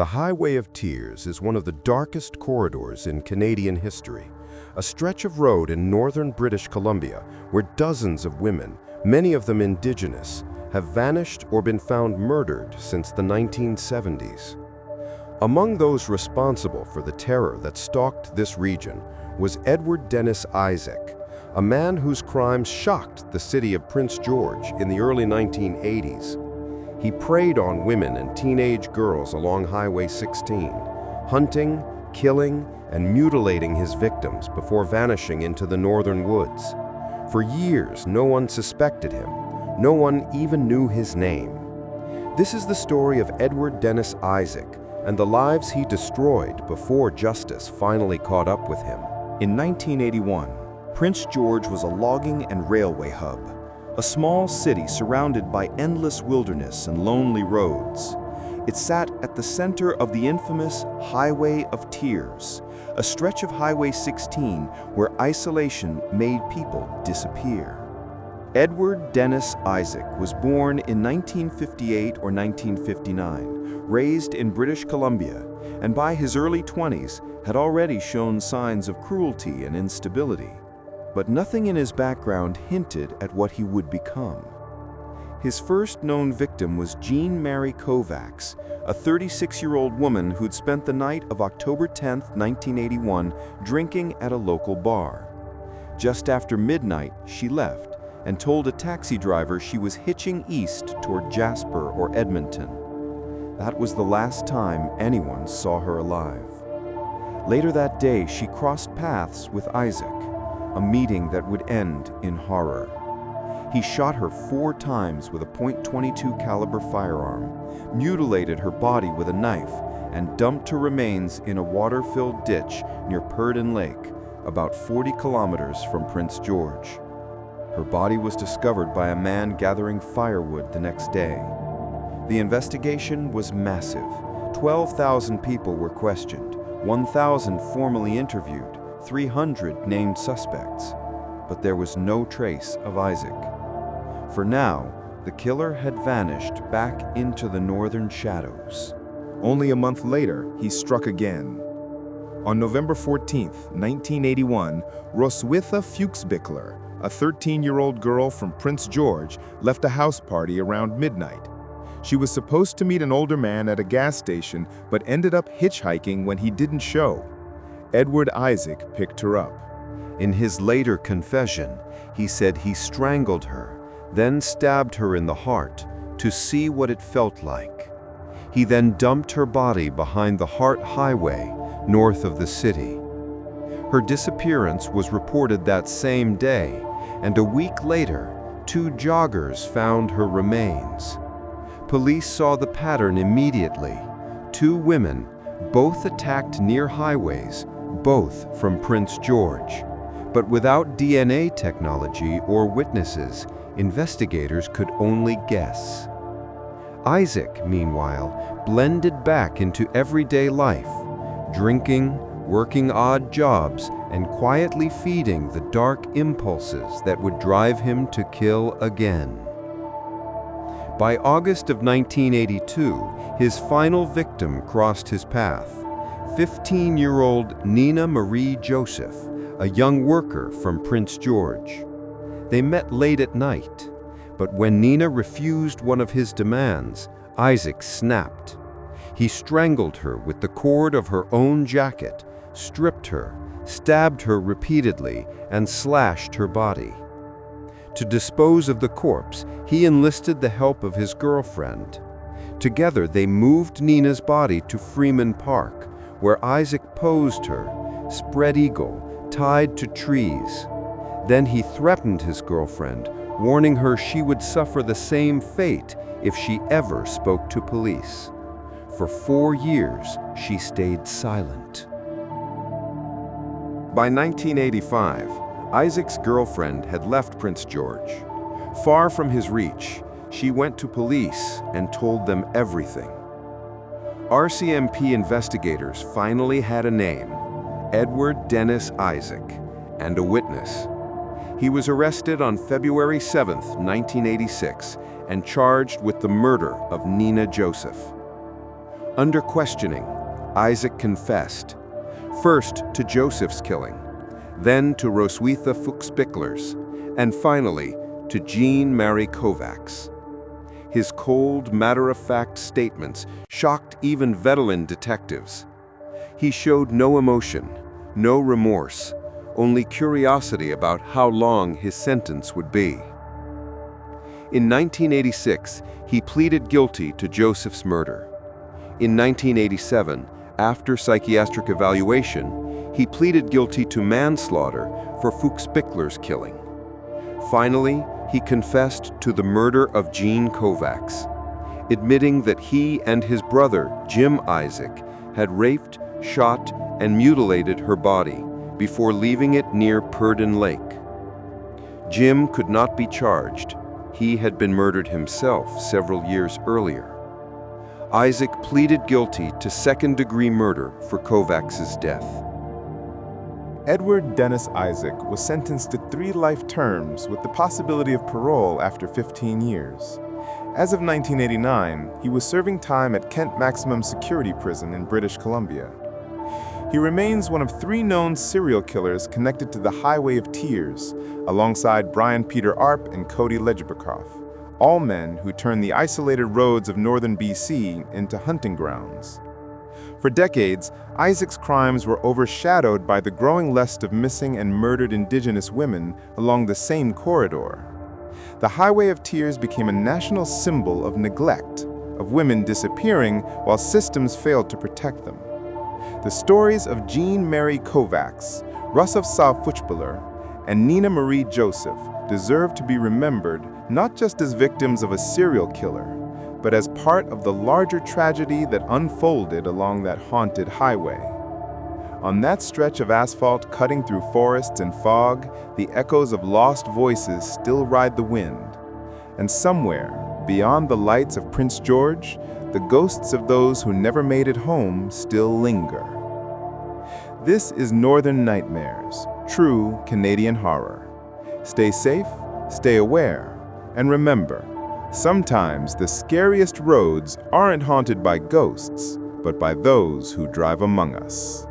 The Highway of Tears is one of the darkest corridors in Canadian history, a stretch of road in northern British Columbia where dozens of women, many of them Indigenous, have vanished or been found murdered since the 1970s. Among those responsible for the terror that stalked this region was Edward Dennis Isaac, a man whose crimes shocked the city of Prince George in the early 1980s. He preyed on women and teenage girls along Highway 16, hunting, killing, and mutilating his victims before vanishing into the northern woods. For years, no one suspected him. No one even knew his name. This is the story of Edward Dennis Isaac and the lives he destroyed before justice finally caught up with him. In 1981, Prince George was a logging and railway hub, a small city surrounded by endless wilderness and lonely roads. It sat at the center of the infamous Highway of Tears, a stretch of Highway 16 where isolation made people disappear. Edward Dennis Isaac was born in 1958 or 1959, raised in British Columbia, and by his early 20s had already shown signs of cruelty and instability. But nothing in his background hinted at what he would become. His first known victim was Mary Kovacs, a 36-year-old woman who'd spent the night of October 10, 1981, drinking at a local bar. Just after midnight, she left and told a taxi driver she was hitching east toward Jasper or Edmonton. That was the last time anyone saw her alive. Later that day, she crossed paths with Isaac, a meeting that would end in horror. He shot her 4 times with a .22 caliber firearm, mutilated her body with a knife, and dumped her remains in a water-filled ditch near Purdon Lake, about 40 kilometers from Prince George. Her body was discovered by a man gathering firewood the next day. The investigation was massive. 12,000 people were questioned, 1,000 formally interviewed, 300 named suspects, but there was no trace of Isaac. For now, the killer had vanished back into the northern shadows. Only a month later, he struck again. On November 14, 1981, Roswitha Fuchsbichler, a 13-year-old girl from Prince George, left a house party around midnight. She was supposed to meet an older man at a gas station, but ended up hitchhiking when he didn't show. Edward Isaac picked her up. In his later confession, he said he strangled her, then stabbed her in the heart to see what it felt like. He then dumped her body behind the Hart Highway, north of the city. Her disappearance was reported that same day, and a week later, 2 joggers found her remains. Police saw the pattern immediately. 2 women, both attacked near highways, both from Prince George. But without DNA technology or witnesses, investigators could only guess. Isaac, meanwhile, blended back into everyday life, drinking, working odd jobs, and quietly feeding the dark impulses that would drive him to kill again. By August of 1982, his final victim crossed his path, 15-year-old Nina Marie Joseph, a young worker from Prince George. They met late at night, but when Nina refused one of his demands, Isaac snapped. He strangled her with the cord of her own jacket, stripped her, stabbed her repeatedly, and slashed her body. To dispose of the corpse, he enlisted the help of his girlfriend. Together, they moved Nina's body to Freeman Park, where Isaac posed her, spread eagle, tied to trees. Then he threatened his girlfriend, warning her she would suffer the same fate if she ever spoke to police. For 4 years, she stayed silent. By 1985, Isaac's girlfriend had left Prince George. Far from his reach, she went to police and told them everything. RCMP investigators finally had a name, Edward Dennis Isaac, and a witness. He was arrested on February 7, 1986, and charged with the murder of Nina Joseph. Under questioning, Isaac confessed, first to Joseph's killing, then to Roswitha Fuchsbichler's, and finally to Mary Kovacs. His cold, matter-of-fact statements shocked even veteran detectives. He showed no emotion, no remorse, only curiosity about how long his sentence would be. In 1986, he pleaded guilty to Joseph's murder. In 1987, after psychiatric evaluation, he pleaded guilty to manslaughter for Fuchsbichler's killing. Finally, he confessed to the murder of Mary Kovacs, admitting that he and his brother, Jim Isaac, had raped, shot, and mutilated her body before leaving it near Purdon Lake. Jim could not be charged. He had been murdered himself several years earlier. Isaac pleaded guilty to second-degree murder for Kovacs' death. Edward Dennis Isaac was sentenced to 3 life terms with the possibility of parole after 15 years. As of 1989, he was serving time at Kent Maximum Security Prison in British Columbia. He remains one of 3 known serial killers connected to the Highway of Tears, alongside Brian Peter Arp and Cody Ledgerbekoff, all men who turned the isolated roads of northern BC into hunting grounds. For decades, Isaac's crimes were overshadowed by the growing list of missing and murdered Indigenous women along the same corridor. The Highway of Tears became a national symbol of neglect, of women disappearing while systems failed to protect them. The stories of Mary Kovacs, Roswitha Fuchsbichler, and Nina Marie Joseph deserve to be remembered not just as victims of a serial killer, but as part of the larger tragedy that unfolded along that haunted highway. On that stretch of asphalt cutting through forests and fog, the echoes of lost voices still ride the wind. And somewhere, beyond the lights of Prince George, the ghosts of those who never made it home still linger. This is Northern Nightmares, true Canadian horror. Stay safe, stay aware, and remember, sometimes the scariest roads aren't haunted by ghosts, but by those who drive among us.